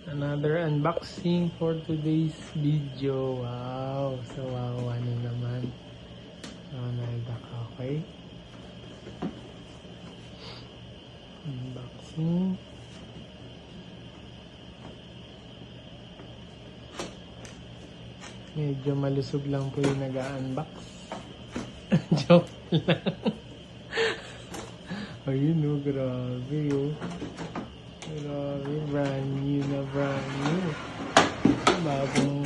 Another unboxing for today's video. Wow! So, wow, ano naman. Donald Duck, okay. Unboxing. Medyo malusog lang po yung nag-unbox. Joke lang. Ayun o, grabe o. Grabe, brand new na brand new. Bagong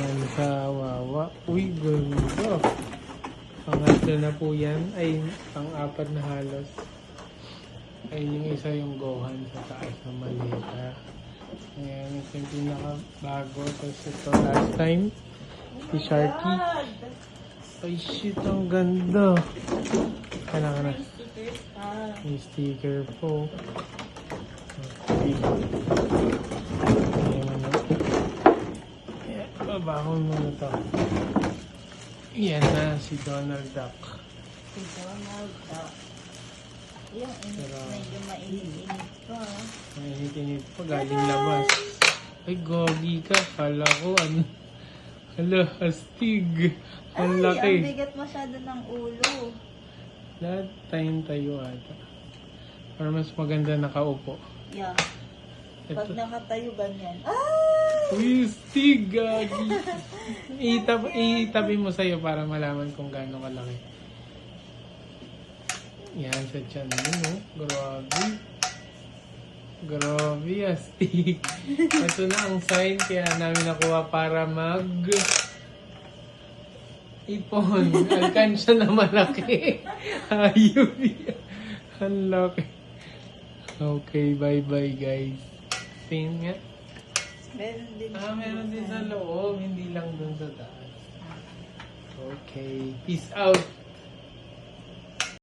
wawa. Uy, ganda. Pangatlo na po yan. Ay, pang-apat na halos. Ay, yung isa yung Gohan sa taas ng maleta. Ayan, ito yung pinaka-bago. Tapos ito last time. Si Sharky. Ay, shit, ang ganda. Kailangan na. May sticker po. Okay. Ayan na. Ayan, babahon mo na ito. Yan na, si Donald Duck. Si Donald Duck. Yung medyo mainit-init pa. Mainit-init pa, galing labas. Ay, gogi ka. Kala ko, ano. Hala, astig. Ang laki. Ang bigat masyado ng ulo. Lahat tayong tayo ata. Para mas maganda nakaupo. Yeah. Pag Ito. nakatayo ganyan. Ah! Uy, astig, gagi. Itabi mo sa'yo para malaman kung gaano kalaki. Yan, sa tiyan mo, no? Grabe. Grabe, astig. Ito na ang sign kaya namin nakuha para ipon. Alkansya na malaki. Ayun. Ang laki. Okay, bye-bye guys. Tingin nga. Meron din sa loob. Hindi lang dun sa taas. Okay. Peace out.